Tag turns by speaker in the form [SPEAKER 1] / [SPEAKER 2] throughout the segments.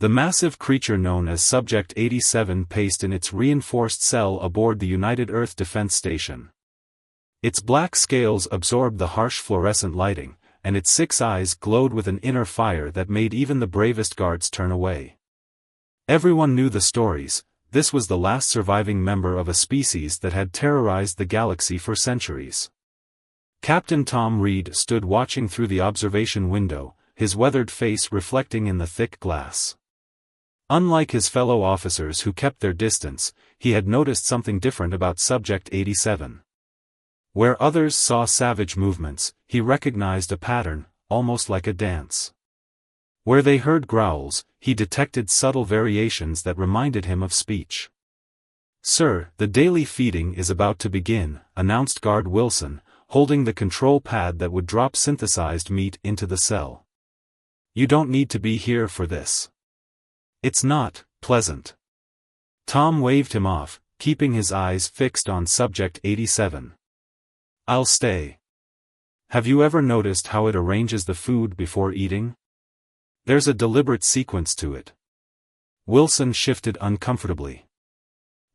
[SPEAKER 1] The massive creature known as Subject 87 paced in its reinforced cell aboard the United Earth Defense Station. Its black scales absorbed the harsh fluorescent lighting, and its 6 eyes glowed with an inner fire that made even the bravest guards turn away. Everyone knew the stories. This was the last surviving member of a species that had terrorized the galaxy for centuries. Captain Tom Reed stood watching through the observation window, his weathered face reflecting in the thick glass. Unlike his fellow officers who kept their distance, he had noticed something different about Subject 87. Where others saw savage movements, he recognized a pattern, almost like a dance. Where they heard growls, he detected subtle variations that reminded him of speech. "Sir, the daily feeding is about to begin," announced Guard Wilson, holding the control pad that would drop synthesized meat into the cell. "You don't need to be here for this. It's not pleasant." Tom waved him off, keeping his eyes fixed on Subject 87. "I'll stay. Have you ever noticed how it arranges the food before eating? There's a deliberate sequence to it." Wilson shifted uncomfortably.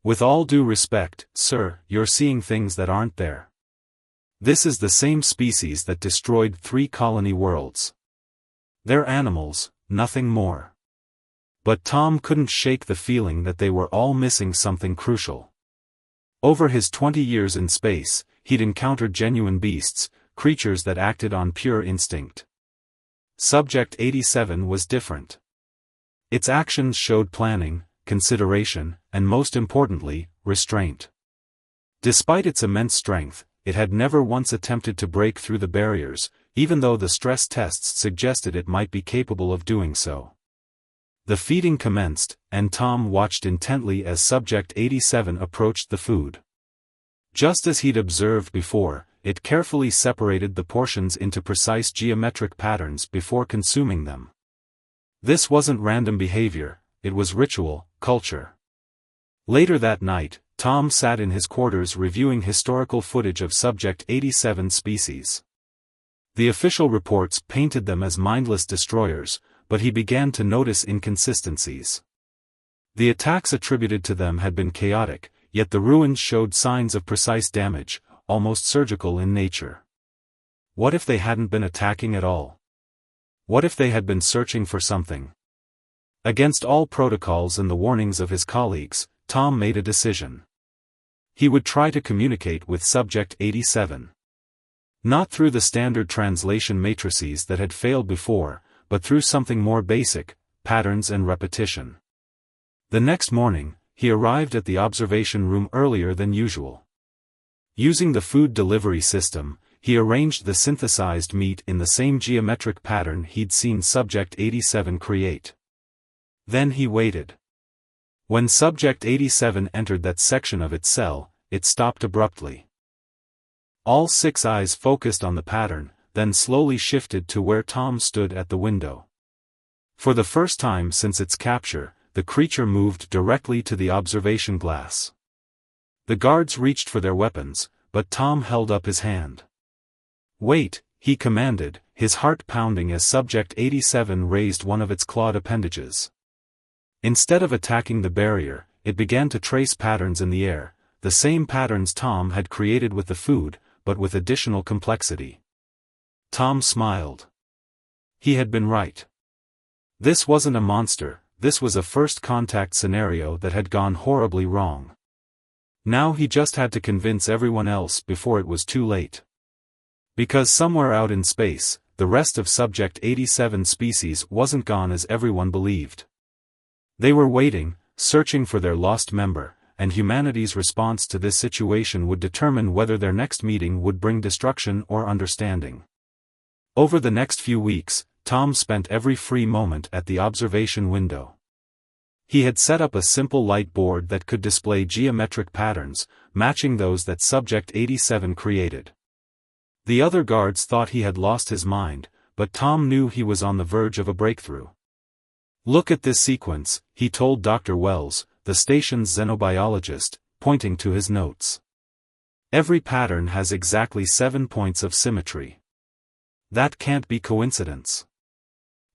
[SPEAKER 1] "With all due respect, sir, you're seeing things that aren't there. This is the same species that destroyed 3 colony worlds. They're animals, nothing more." But Tom couldn't shake the feeling that they were all missing something crucial. Over his 20 years in space, he'd encountered genuine beasts, creatures that acted on pure instinct. Subject 87 was different. Its actions showed planning, consideration, and most importantly, restraint. Despite its immense strength, it had never once attempted to break through the barriers, even though the stress tests suggested it might be capable of doing so. The feeding commenced, and Tom watched intently as Subject 87 approached the food. Just as he'd observed before, it carefully separated the portions into precise geometric patterns before consuming them. This wasn't random behavior, it was ritual, culture. Later that night, Tom sat in his quarters reviewing historical footage of Subject 87 species. The official reports painted them as mindless destroyers, but he began to notice inconsistencies. The attacks attributed to them had been chaotic, yet the ruins showed signs of precise damage, almost surgical in nature. What if they hadn't been attacking at all? What if they had been searching for something? Against all protocols and the warnings of his colleagues, Tom made a decision. He would try to communicate with Subject 87. Not through the standard translation matrices that had failed before, but through something more basic, patterns and repetition. The next morning, he arrived at the observation room earlier than usual. Using the food delivery system, he arranged the synthesized meat in the same geometric pattern he'd seen Subject 87 create. Then he waited. When Subject 87 entered that section of its cell, it stopped abruptly. All 6 eyes focused on the pattern, then slowly shifted to where Tom stood at the window. For the first time since its capture, the creature moved directly to the observation glass. The guards reached for their weapons, but Tom held up his hand. "Wait," he commanded, his heart pounding as Subject 87 raised one of its clawed appendages. Instead of attacking the barrier, it began to trace patterns in the air, the same patterns Tom had created with the food, but with additional complexity. Tom smiled. He had been right. This wasn't a monster, this was a first contact scenario that had gone horribly wrong. Now he just had to convince everyone else before it was too late. Because somewhere out in space, the rest of Subject 87 species wasn't gone as everyone believed. They were waiting, searching for their lost member, and humanity's response to this situation would determine whether their next meeting would bring destruction or understanding. Over the next few weeks, Tom spent every free moment at the observation window. He had set up a simple light board that could display geometric patterns, matching those that Subject 87 created. The other guards thought he had lost his mind, but Tom knew he was on the verge of a breakthrough. "Look at this sequence," he told Dr. Wells, the station's xenobiologist, pointing to his notes. "Every pattern has exactly 7 points of symmetry. That can't be coincidence."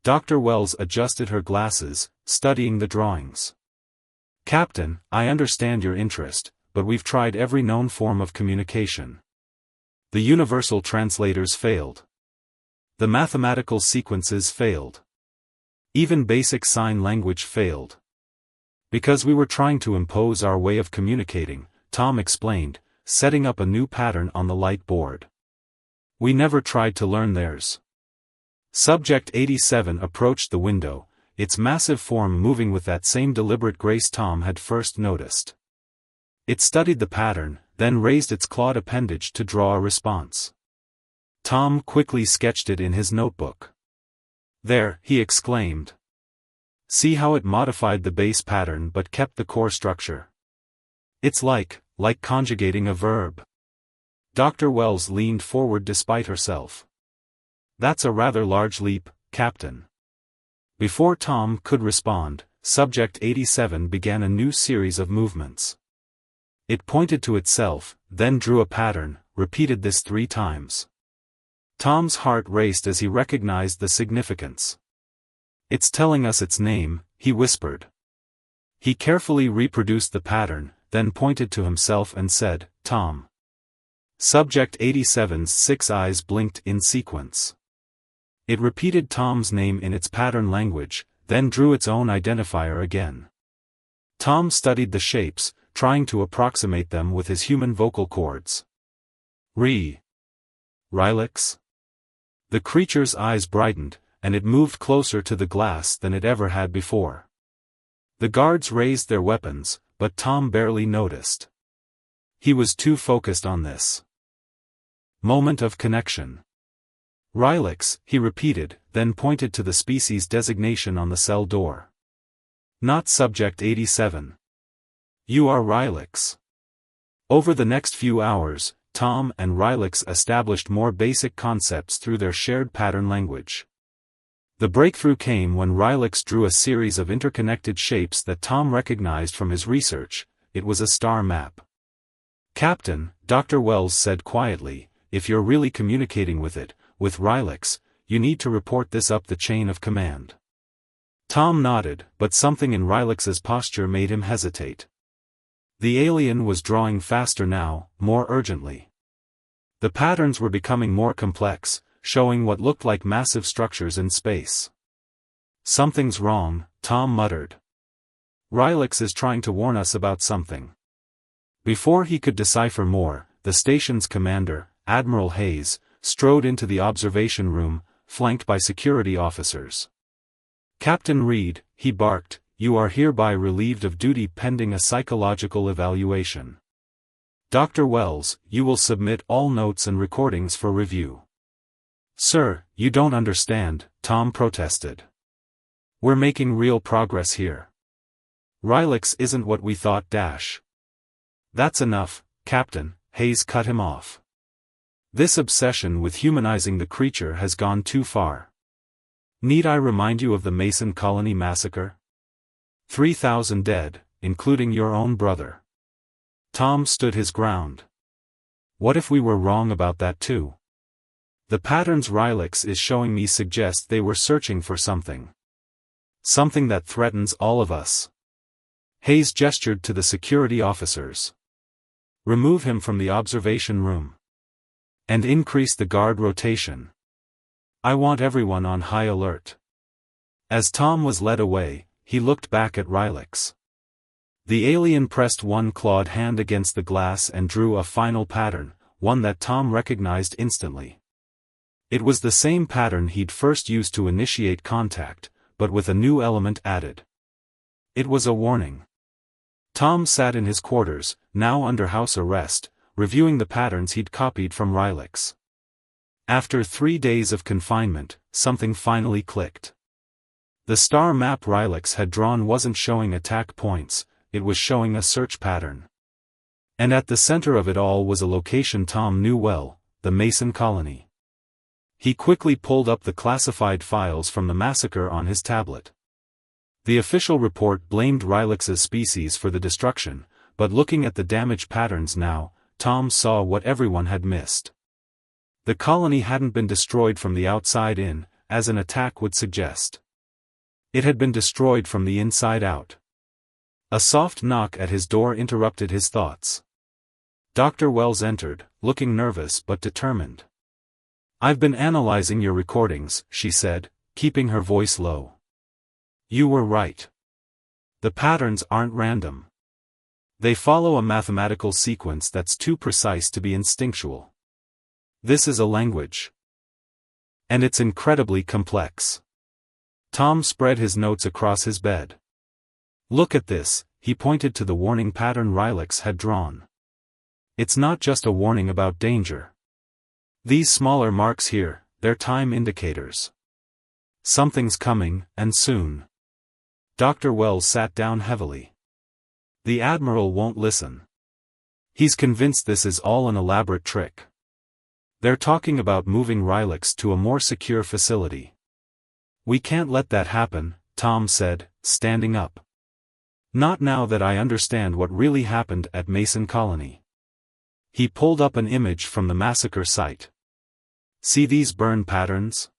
[SPEAKER 1] Dr. Wells adjusted her glasses, studying the drawings. "Captain, I understand your interest, but we've tried every known form of communication. The universal translators failed. The mathematical sequences failed. Even basic sign language failed. Because we were trying to impose our way of communicating," Tom explained, setting up a new pattern on the light board. "We never tried to learn theirs." Subject 87 approached the window, its massive form moving with that same deliberate grace Tom had first noticed. It studied the pattern, then raised its clawed appendage to draw a response. Tom quickly sketched it in his notebook. "There," he exclaimed. "See how it modified the base pattern but kept the core structure? It's like conjugating a verb." Dr. Wells leaned forward despite herself. "That's a rather large leap, Captain." Before Tom could respond, Subject 87 began a new series of movements. It pointed to itself, then drew a pattern, repeated this 3 times. Tom's heart raced as he recognized the significance. "It's telling us its name," he whispered. He carefully reproduced the pattern, then pointed to himself and said, "Tom." Subject 87's 6 eyes blinked in sequence. It repeated Tom's name in its pattern language, then drew its own identifier again. Tom studied the shapes, trying to approximate them with his human vocal cords. Rylix? The creature's eyes brightened, and it moved closer to the glass than it ever had before. The guards raised their weapons, but Tom barely noticed. He was too focused on this moment of connection. "Rylix," he repeated, then pointed to the species designation on the cell door. "Not Subject 87. You are Rylix." Over the next few hours, Tom and Rylix established more basic concepts through their shared pattern language. The breakthrough came when Rylix drew a series of interconnected shapes that Tom recognized from his research. It was a star map. "Captain," Dr. Wells said quietly, "if you're really communicating with Rylix, you need to report this up the chain of command." Tom nodded, but something in Rylix's posture made him hesitate. The alien was drawing faster now, more urgently. The patterns were becoming more complex, showing what looked like massive structures in space. "Something's wrong," Tom muttered. "Rylix is trying to warn us about something." Before he could decipher more, the station's commander, Admiral Hayes, strode into the observation room, flanked by security officers. "Captain Reed," he barked, "you are hereby relieved of duty pending a psychological evaluation. Dr. Wells, you will submit all notes and recordings for review." "Sir, you don't understand," Tom protested. "We're making real progress here. Rylix isn't what we thought. That's enough, Captain," Hayes cut him off. "This obsession with humanizing the creature has gone too far. Need I remind you of the Mason colony massacre? 3,000 dead, including your own brother." Tom stood his ground. "What if we were wrong about that too? The patterns Rylix is showing me suggest they were searching for something. Something that threatens all of us." Hayes gestured to the security officers. "Remove him from the observation room. And increase the guard rotation. I want everyone on high alert." As Tom was led away, he looked back at Rylix. The alien pressed one clawed hand against the glass and drew a final pattern, one that Tom recognized instantly. It was the same pattern he'd first used to initiate contact, but with a new element added. It was a warning. Tom sat in his quarters, now under house arrest, reviewing the patterns he'd copied from Rylix. After 3 days of confinement, something finally clicked. The star map Rylix had drawn wasn't showing attack points, it was showing a search pattern. And at the center of it all was a location Tom knew well, the Mason colony. He quickly pulled up the classified files from the massacre on his tablet. The official report blamed Rylix's species for the destruction, but looking at the damage patterns now, Tom saw what everyone had missed. The colony hadn't been destroyed from the outside in, as an attack would suggest. It had been destroyed from the inside out. A soft knock at his door interrupted his thoughts. Dr. Wells entered, looking nervous but determined. "I've been analyzing your recordings," she said, keeping her voice low. "You were right. The patterns aren't random. They follow a mathematical sequence that's too precise to be instinctual. This is a language. And it's incredibly complex." Tom spread his notes across his bed. "Look at this," he pointed to the warning pattern Rylix had drawn. "It's not just a warning about danger. These smaller marks here, they're time indicators. Something's coming, and soon." Dr. Wells sat down heavily. "The Admiral won't listen. He's convinced this is all an elaborate trick. They're talking about moving Rylix to a more secure facility." "We can't let that happen," Tom said, standing up. "Not now that I understand what really happened at Mason Colony." He pulled up an image from the massacre site. "See these burn patterns?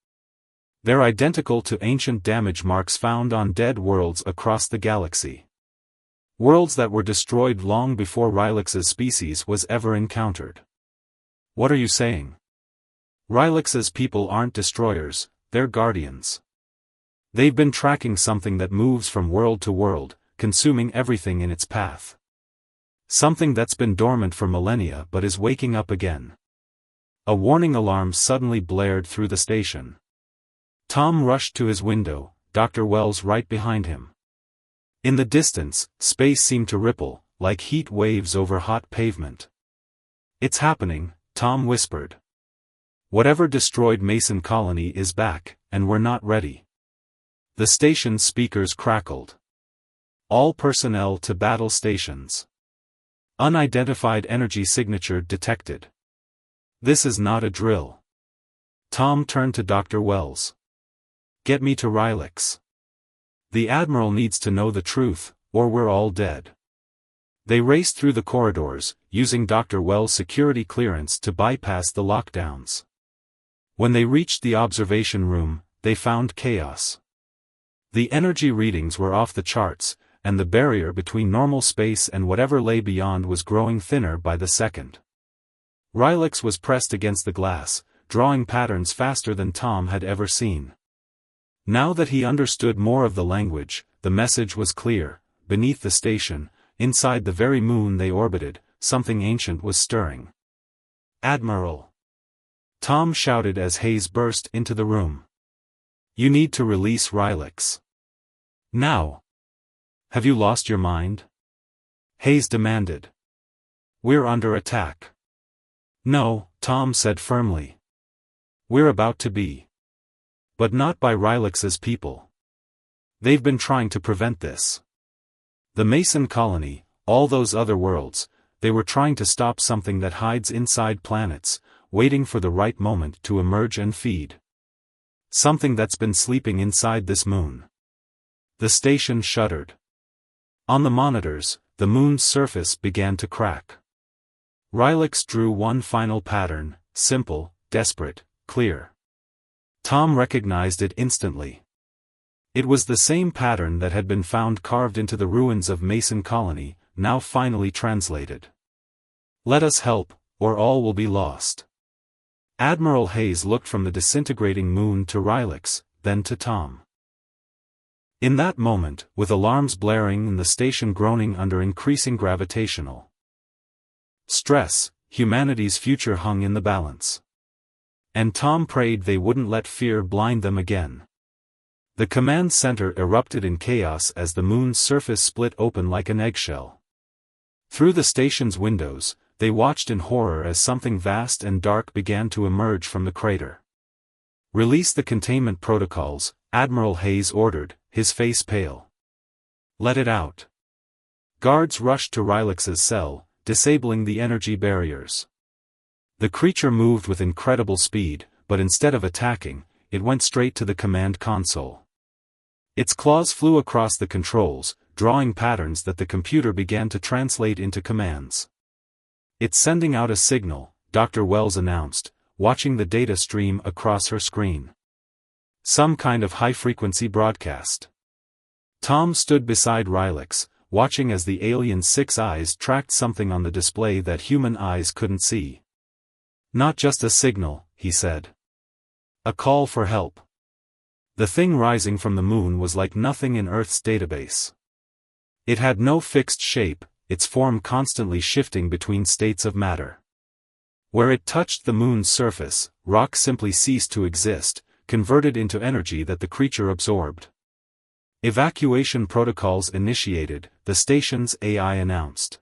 [SPEAKER 1] They're identical to ancient damage marks found on dead worlds across the galaxy. Worlds that were destroyed long before Rylix's species was ever encountered." "What are you saying?" "Rylix's people aren't destroyers, they're guardians. They've been tracking something that moves from world to world, consuming everything in its path. Something that's been dormant for millennia but is waking up again." A warning alarm suddenly blared through the station. Tom rushed to his window, Dr. Wells right behind him. In the distance, space seemed to ripple, like heat waves over hot pavement. "It's happening," Tom whispered. "Whatever destroyed Mason Colony is back, and we're not ready." The station's speakers crackled. "All personnel to battle stations. Unidentified energy signature detected. This is not a drill." Tom turned to Dr. Wells. "Get me to Rylix. The Admiral needs to know the truth, or we're all dead." They raced through the corridors, using Dr. Wells' security clearance to bypass the lockdowns. When they reached the observation room, they found chaos. The energy readings were off the charts, and the barrier between normal space and whatever lay beyond was growing thinner by the second. Rylix was pressed against the glass, drawing patterns faster than Tom had ever seen. Now that he understood more of the language, the message was clear: beneath the station, inside the very moon they orbited, something ancient was stirring. "Admiral!" Tom shouted as Hayes burst into the room. "You need to release Rylix. Now! Have you lost your mind?" Hayes demanded. "We're under attack." "No," Tom said firmly. "We're about to be. But not by Rylix's people. They've been trying to prevent this. The Mason Colony, all those other worlds, they were trying to stop something that hides inside planets, waiting for the right moment to emerge and feed. Something that's been sleeping inside this moon." The station shuddered. On the monitors, the moon's surface began to crack. Rylix drew one final pattern, simple, desperate, clear. Tom recognized it instantly. It was the same pattern that had been found carved into the ruins of Mason Colony, now finally translated. "Let us help, or all will be lost." Admiral Hayes looked from the disintegrating moon to Rylix, then to Tom. In that moment, with alarms blaring and the station groaning under increasing gravitational stress, humanity's future hung in the balance. And Tom prayed they wouldn't let fear blind them again. The command center erupted in chaos as the moon's surface split open like an eggshell. Through the station's windows, they watched in horror as something vast and dark began to emerge from the crater. "Release the containment protocols," Admiral Hayes ordered, his face pale. "Let it out." Guards rushed to Rylix's cell, disabling the energy barriers. The creature moved with incredible speed, but instead of attacking, it went straight to the command console. Its claws flew across the controls, drawing patterns that the computer began to translate into commands. "It's sending out a signal," Dr. Wells announced, watching the data stream across her screen. Some kind of high-frequency broadcast. Tom stood beside Rylix, watching as the alien's 6 eyes tracked something on the display that human eyes couldn't see. Not just a signal, he said. A call for help. The thing rising from the moon was like nothing in Earth's database. It had no fixed shape, its form constantly shifting between states of matter. Where it touched the moon's surface, rock simply ceased to exist, converted into energy that the creature absorbed. Evacuation protocols initiated, the station's AI announced.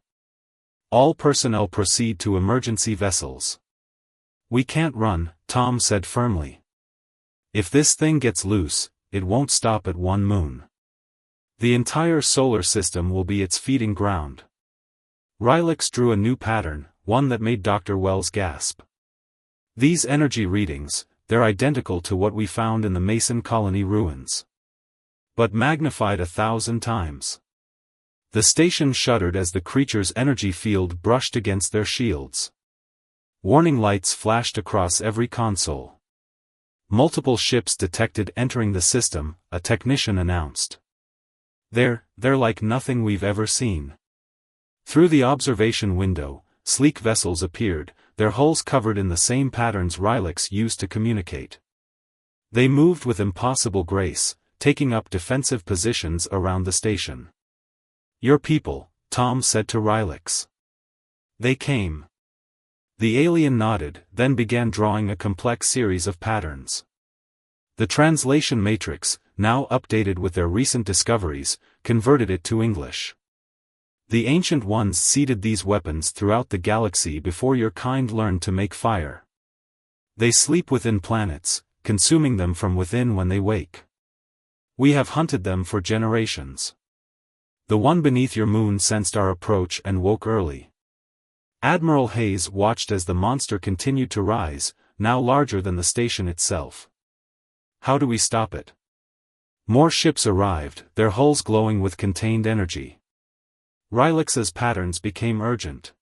[SPEAKER 1] All personnel proceed to emergency vessels. We can't run, Tom said firmly. If this thing gets loose, it won't stop at one moon. The entire solar system will be its feeding ground. Rylix drew a new pattern, one that made Dr. Wells gasp. These energy readings, they're identical to what we found in the Mason colony ruins. But magnified 1,000 times. The station shuddered as the creature's energy field brushed against their shields. Warning lights flashed across every console. Multiple ships detected entering the system, a technician announced. They're like nothing we've ever seen. Through the observation window, sleek vessels appeared, their hulls covered in the same patterns Rylix used to communicate. They moved with impossible grace, taking up defensive positions around the station. Your people, Tom said to Rylix. They came. The alien nodded, then began drawing a complex series of patterns. The translation matrix, now updated with their recent discoveries, converted it to English. The Ancient Ones seeded these weapons throughout the galaxy before your kind learned to make fire. They sleep within planets, consuming them from within when they wake. We have hunted them for generations. The one beneath your moon sensed our approach and woke early. Admiral Hayes watched as the monster continued to rise, now larger than the station itself. How do we stop it? More ships arrived, their hulls glowing with contained energy. Rylix's patterns became urgent.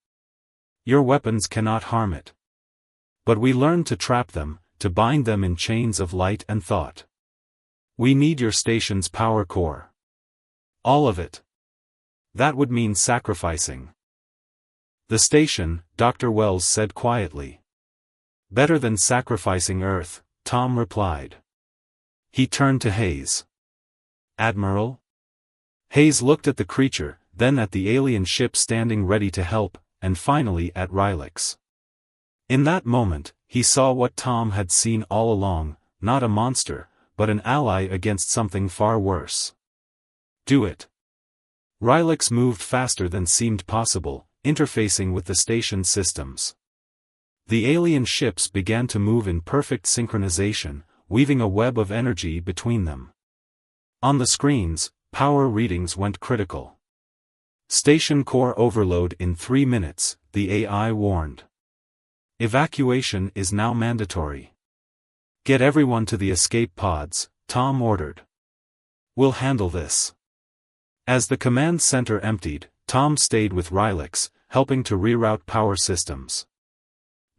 [SPEAKER 1] Your weapons cannot harm it. But we learned to trap them, to bind them in chains of light and thought. We need your station's power core. All of it. That would mean sacrificing. The station, Dr. Wells said quietly. Better than sacrificing Earth, Tom replied. He turned to Hayes. Admiral? Hayes looked at the creature, then at the alien ship standing ready to help, and finally at Rylix. In that moment, he saw what Tom had seen all along, not a monster, but an ally against something far worse. Do it. Rylix moved faster than seemed possible, interfacing with the station systems. The alien ships began to move in perfect synchronization, weaving a web of energy between them. On the screens, power readings went critical. Station core overload in 3 minutes, the AI warned. Evacuation is now mandatory. Get everyone to the escape pods, Tom ordered. We'll handle this. As the command center emptied, Tom stayed with Rylix, helping to reroute power systems.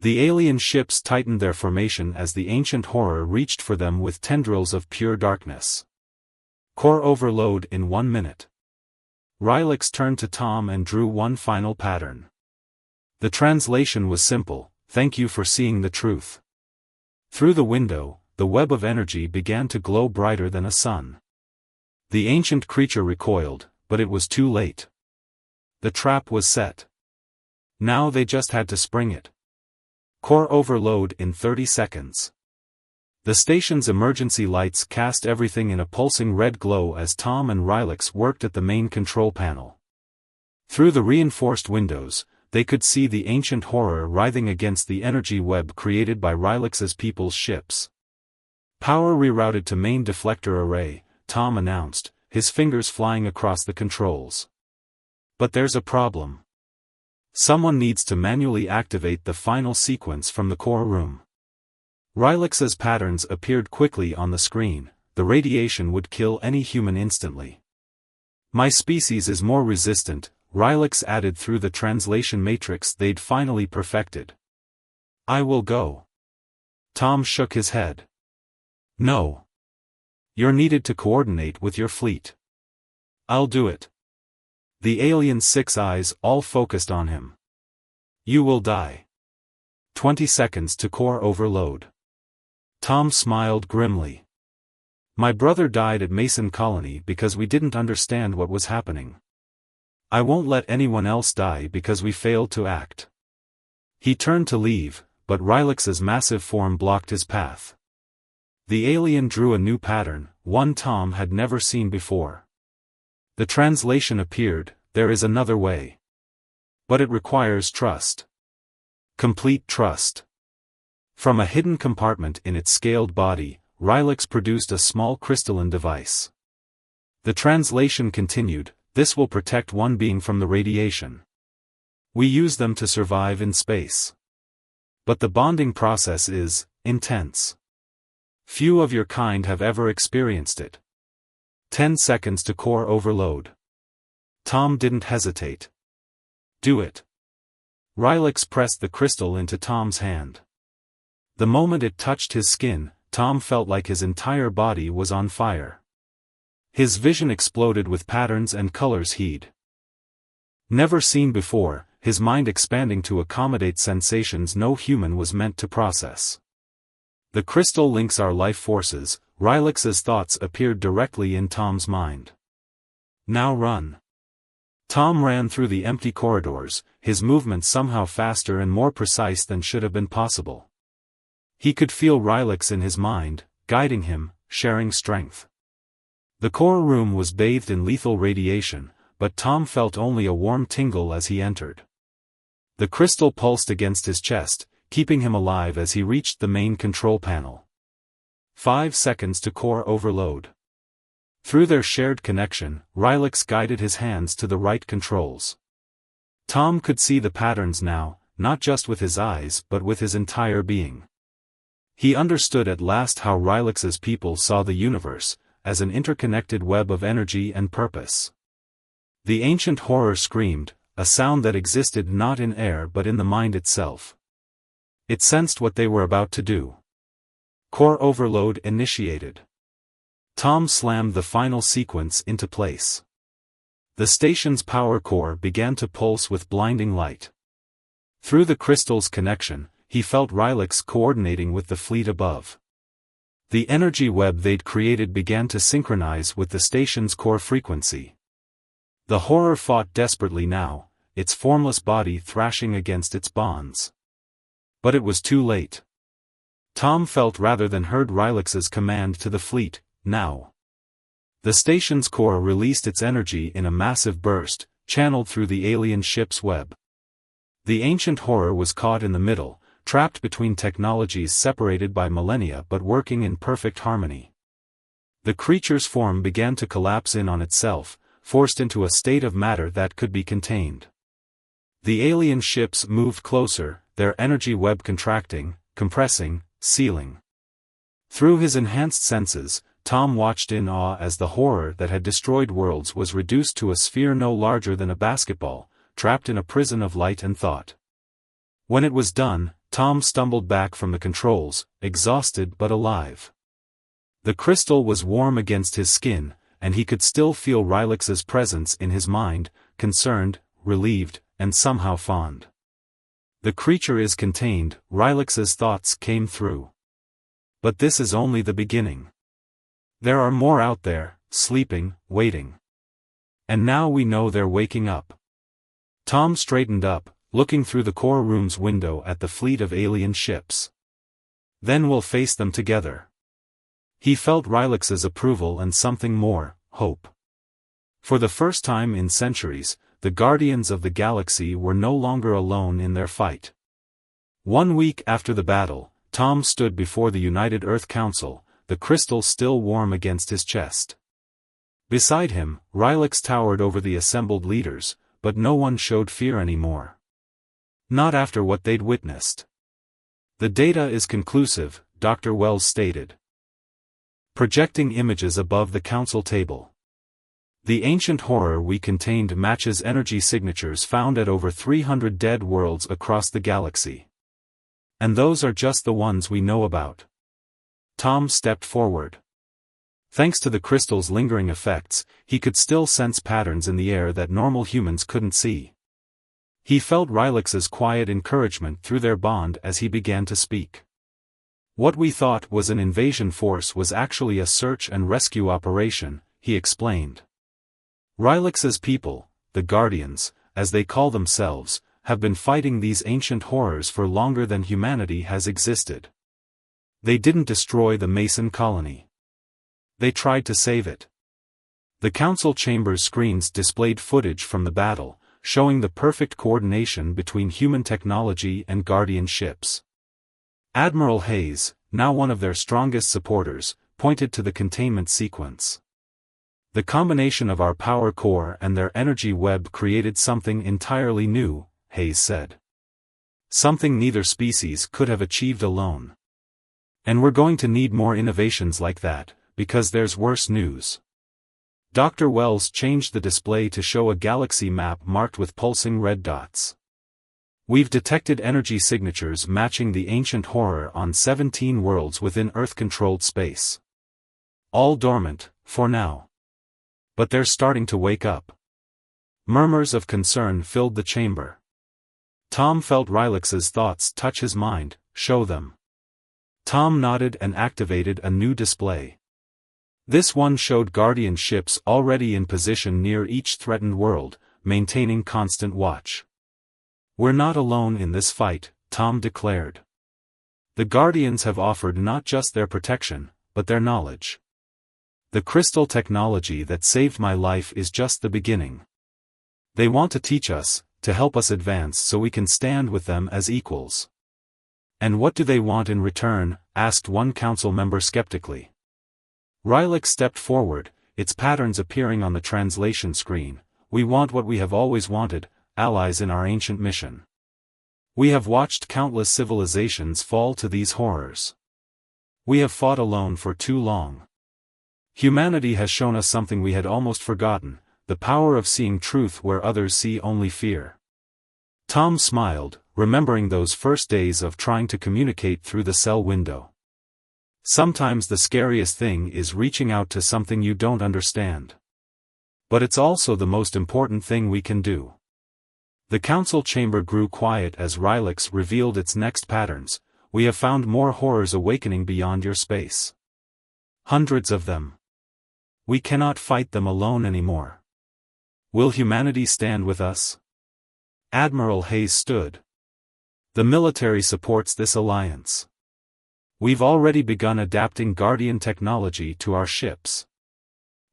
[SPEAKER 1] The alien ships tightened their formation as the ancient horror reached for them with tendrils of pure darkness. Core overload in 1 minute. Rylix turned to Tom and drew one final pattern. The translation was simple, thank you for seeing the truth. Through the window, the web of energy began to glow brighter than a sun. The ancient creature recoiled, but it was too late. The trap was set. Now they just had to spring it. Core overload in 30 seconds. The station's emergency lights cast everything in a pulsing red glow as Tom and Rylix worked at the main control panel. Through the reinforced windows, they could see the ancient horror writhing against the energy web created by Rylix's people's ships. Power rerouted to main deflector array, Tom announced, his fingers flying across the controls. But there's a problem. Someone needs to manually activate the final sequence from the core room. Rylix's patterns appeared quickly on the screen, the radiation would kill any human instantly. My species is more resistant, Rylix added through the translation matrix they'd finally perfected. I will go. Tom shook his head. No. You're needed to coordinate with your fleet. I'll do it. The alien's 6 eyes all focused on him. You will die. 20 seconds to core overload. Tom smiled grimly. My brother died at Mason Colony because we didn't understand what was happening. I won't let anyone else die because we failed to act. He turned to leave, but Rylex's massive form blocked his path. The alien drew a new pattern, one Tom had never seen before. The translation appeared, there is another way. But it requires trust. Complete trust. From a hidden compartment in its scaled body, Rylex produced a small crystalline device. The translation continued, this will protect one being from the radiation. We use them to survive in space. But the bonding process is intense. Few of your kind have ever experienced it. 10 seconds to core overload. Tom didn't hesitate. Do it. Rylex pressed the crystal into Tom's hand. The moment it touched his skin, Tom felt like his entire body was on fire. His vision exploded with patterns and colors he'd never seen before, his mind expanding to accommodate sensations no human was meant to process. The crystal links our life forces, Rylex's thoughts appeared directly in Tom's mind. Now run. Tom ran through the empty corridors, his movements somehow faster and more precise than should have been possible. He could feel Rylex in his mind, guiding him, sharing strength. The core room was bathed in lethal radiation, but Tom felt only a warm tingle as he entered. The crystal pulsed against his chest, keeping him alive as he reached the main control panel. 5 seconds to core overload. Through their shared connection, Rylex guided his hands to the right controls. Tom could see the patterns now, not just with his eyes but with his entire being. He understood at last how Rylex's people saw the universe, as an interconnected web of energy and purpose. The ancient horror screamed, a sound that existed not in air but in the mind itself. It sensed what they were about to do. Core overload initiated. Tom slammed the final sequence into place. The station's power core began to pulse with blinding light. Through the crystal's connection, he felt Rylex coordinating with the fleet above. The energy web they'd created began to synchronize with the station's core frequency. The horror fought desperately now, its formless body thrashing against its bonds. But it was too late. Tom felt rather than heard Rylex's command to the fleet, now. The station's core released its energy in a massive burst, channeled through the alien ship's web. The ancient horror was caught in the middle, trapped between technologies separated by millennia but working in perfect harmony. The creature's form began to collapse in on itself, forced into a state of matter that could be contained. The alien ships moved closer, their energy web contracting, compressing, sealing. Through his enhanced senses, Tom watched in awe as the horror that had destroyed worlds was reduced to a sphere no larger than a basketball, trapped in a prison of light and thought. When it was done, Tom stumbled back from the controls, exhausted but alive. The crystal was warm against his skin, and he could still feel Rylex's presence in his mind, concerned, relieved, and somehow fond. The creature is contained, Rylex's thoughts came through. But this is only the beginning. There are more out there, sleeping, waiting. And now we know they're waking up. Tom straightened up, looking through the core room's window at the fleet of alien ships. Then we'll face them together. He felt Rylex's approval and something more, hope. For the first time in centuries, the Guardians of the Galaxy were no longer alone in their fight. 1 week after the battle, Tom stood before the United Earth Council, the crystal still warm against his chest. Beside him, Rylex towered over the assembled leaders, but no one showed fear anymore. Not after what they'd witnessed. The data is conclusive, Dr. Wells stated, projecting images above the council table. The ancient horror we contained matches energy signatures found at over 300 dead worlds across the galaxy. And those are just the ones we know about. Tom stepped forward. Thanks to the crystal's lingering effects, he could still sense patterns in the air that normal humans couldn't see. He felt Rylex's quiet encouragement through their bond as he began to speak. What we thought was an invasion force was actually a search and rescue operation, he explained. Rylex's people, the Guardians, as they call themselves, have been fighting these ancient horrors for longer than humanity has existed. They didn't destroy the Mason colony. They tried to save it. The council chamber's screens displayed footage from the battle, showing the perfect coordination between human technology and Guardian ships. Admiral Hayes, now one of their strongest supporters, pointed to the containment sequence. The combination of our power core and their energy web created something entirely new, Hayes said. Something neither species could have achieved alone. And we're going to need more innovations like that, because there's worse news. Dr. Wells changed the display to show a galaxy map marked with pulsing red dots. We've detected energy signatures matching the ancient horror on 17 worlds within Earth-controlled space. All dormant, for now. But they're starting to wake up. Murmurs of concern filled the chamber. Tom felt Rylex's thoughts touch his mind. Show them. Tom nodded and activated a new display. This one showed Guardian ships already in position near each threatened world, maintaining constant watch. We're not alone in this fight, Tom declared. The Guardians have offered not just their protection, but their knowledge. The crystal technology that saved my life is just the beginning. They want to teach us, to help us advance so we can stand with them as equals. And what do they want in return? Asked one council member skeptically. Rylex stepped forward, its patterns appearing on the translation screen. We want what we have always wanted, allies in our ancient mission. We have watched countless civilizations fall to these horrors. We have fought alone for too long. Humanity has shown us something we had almost forgotten, the power of seeing truth where others see only fear. Tom smiled, remembering those first days of trying to communicate through the cell window. Sometimes the scariest thing is reaching out to something you don't understand. But it's also the most important thing we can do. The council chamber grew quiet as Rylex revealed its next patterns. We have found more horrors awakening beyond your space. Hundreds of them. We cannot fight them alone anymore. Will humanity stand with us? Admiral Hayes stood. The military supports this alliance. We've already begun adapting Guardian technology to our ships.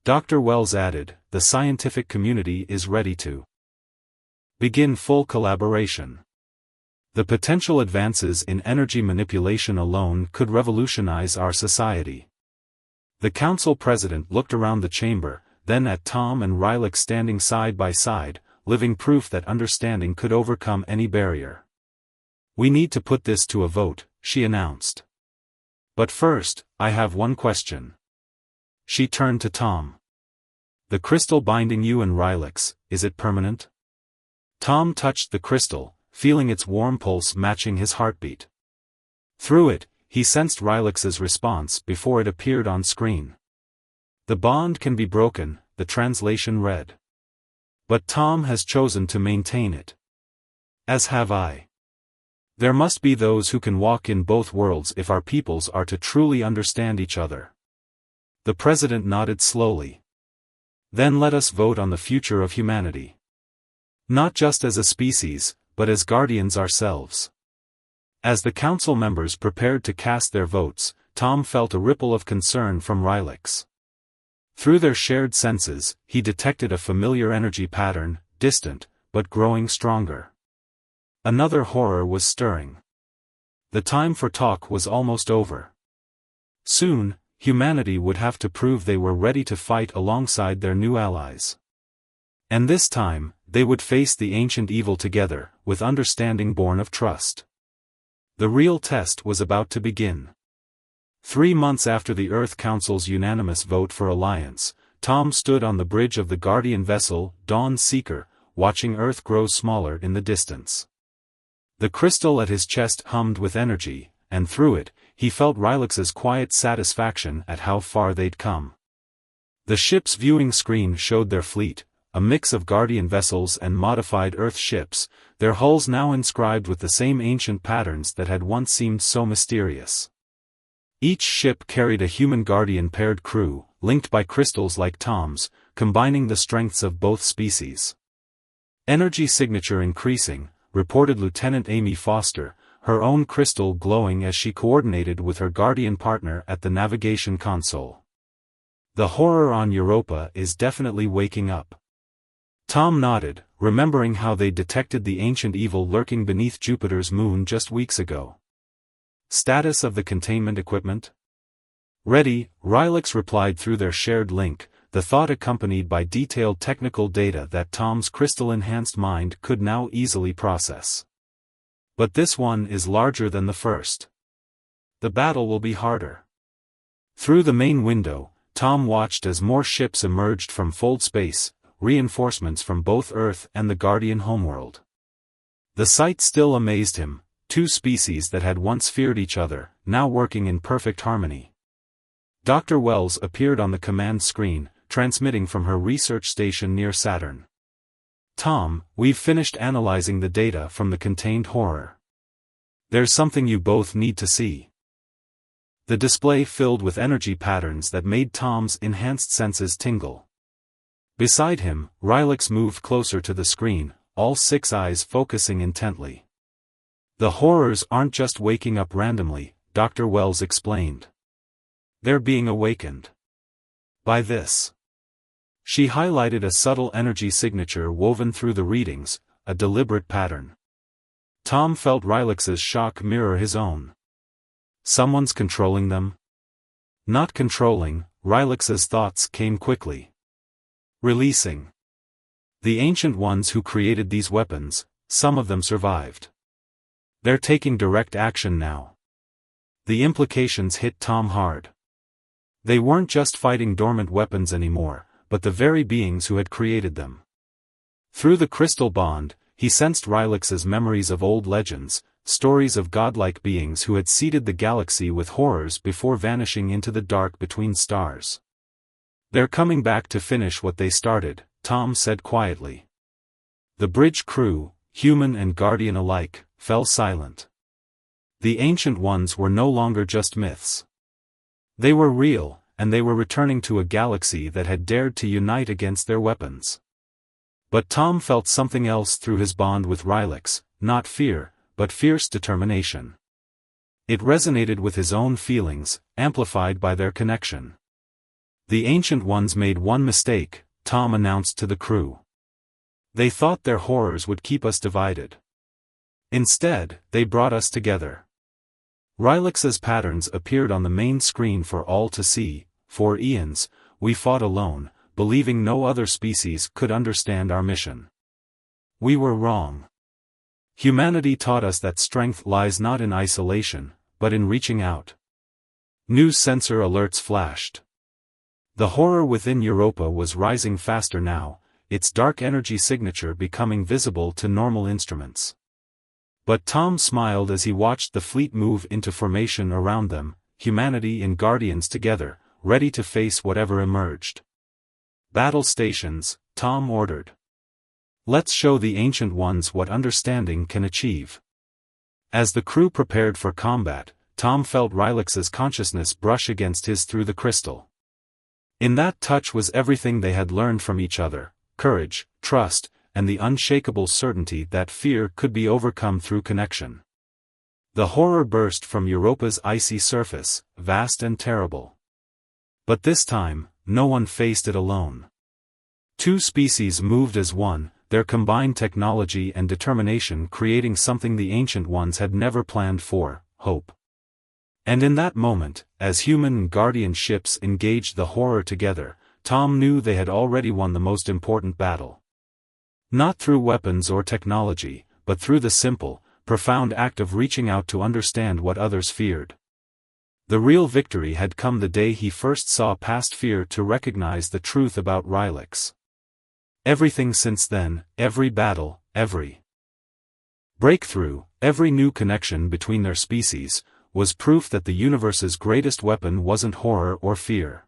[SPEAKER 1] Dr. Wells added, the scientific community is ready to begin full collaboration. The potential advances in energy manipulation alone could revolutionize our society. The council president looked around the chamber, then at Tom and Rylex standing side by side, living proof that understanding could overcome any barrier. We need to put this to a vote, she announced. But first, I have one question. She turned to Tom. The crystal binding you and Rylex, is it permanent? Tom touched the crystal, feeling its warm pulse matching his heartbeat. Through it, he sensed Rylex's response before it appeared on screen. The bond can be broken, the translation read. But Tom has chosen to maintain it. As have I. There must be those who can walk in both worlds if our peoples are to truly understand each other. The president nodded slowly. Then let us vote on the future of humanity. Not just as a species, but as guardians ourselves. As the council members prepared to cast their votes, Tom felt a ripple of concern from Rylex. Through their shared senses, he detected a familiar energy pattern, distant, but growing stronger. Another horror was stirring. The time for talk was almost over. Soon, humanity would have to prove they were ready to fight alongside their new allies. And this time, they would face the ancient evil together, with understanding born of trust. The real test was about to begin. 3 months after the Earth Council's unanimous vote for alliance, Tom stood on the bridge of the Guardian vessel, Dawn Seeker, watching Earth grow smaller in the distance. The crystal at his chest hummed with energy, and through it, he felt Rylex's quiet satisfaction at how far they'd come. The ship's viewing screen showed their fleet, a mix of Guardian vessels and modified Earth ships, their hulls now inscribed with the same ancient patterns that had once seemed so mysterious. Each ship carried a human Guardian-paired crew, linked by crystals like Tom's, combining the strengths of both species. Energy signature increasing, reported Lieutenant Amy Foster, her own crystal glowing as she coordinated with her Guardian partner at the navigation console. The horror on Europa is definitely waking up. Tom nodded, remembering how they detected the ancient evil lurking beneath Jupiter's moon just weeks ago. Status of the containment equipment? Ready, Rylix replied through their shared link, the thought accompanied by detailed technical data that Tom's crystal-enhanced mind could now easily process. But this one is larger than the first. The battle will be harder. Through the main window, Tom watched as more ships emerged from fold space, reinforcements from both Earth and the Guardian homeworld. The sight still amazed him, two species that had once feared each other, now working in perfect harmony. Dr. Wells appeared on the command screen, transmitting from her research station near Saturn. Tom, we've finished analyzing the data from the contained horror. There's something you both need to see. The display filled with energy patterns that made Tom's enhanced senses tingle. Beside him, Rylix moved closer to the screen, all six eyes focusing intently. The horrors aren't just waking up randomly, Dr. Wells explained. They're being awakened. By this. She highlighted a subtle energy signature woven through the readings, a deliberate pattern. Tom felt Rylix's shock mirror his own. Someone's controlling them? Not controlling, Rylix's thoughts came quickly. Releasing. The ancient ones who created these weapons, some of them survived. They're taking direct action now. The implications hit Tom hard. They weren't just fighting dormant weapons anymore, but the very beings who had created them. Through the crystal bond, he sensed Rylix's memories of old legends, stories of godlike beings who had seeded the galaxy with horrors before vanishing into the dark between stars. They're coming back to finish what they started, Tom said quietly. The bridge crew, human and Guardian alike, fell silent. The ancient ones were no longer just myths. They were real, and they were returning to a galaxy that had dared to unite against their weapons. But Tom felt something else through his bond with Rylix, not fear, but fierce determination. It resonated with his own feelings, amplified by their connection. The ancient ones made one mistake, Tom announced to the crew. They thought their horrors would keep us divided. Instead, they brought us together. Rylix's patterns appeared on the main screen for all to see. For eons, we fought alone, believing no other species could understand our mission. We were wrong. Humanity taught us that strength lies not in isolation, but in reaching out. New sensor alerts flashed. The horror within Europa was rising faster now, its dark energy signature becoming visible to normal instruments. But Tom smiled as he watched the fleet move into formation around them, humanity and Guardians together, ready to face whatever emerged. Battle stations, Tom ordered. Let's show the ancient ones what understanding can achieve. As the crew prepared for combat, Tom felt Rylix's consciousness brush against his through the crystal. In that touch was everything they had learned from each other, courage, trust, and the unshakable certainty that fear could be overcome through connection. The horror burst from Europa's icy surface, vast and terrible. But this time, no one faced it alone. Two species moved as one, their combined technology and determination creating something the ancient ones had never planned for, hope. And in that moment, as human and Guardian ships engaged the horror together, Tom knew they had already won the most important battle. Not through weapons or technology, but through the simple, profound act of reaching out to understand what others feared. The real victory had come the day he first saw past fear to recognize the truth about Rylix. Everything since then, every battle, every breakthrough, every new connection between their species, was proof that the universe's greatest weapon wasn't horror or fear.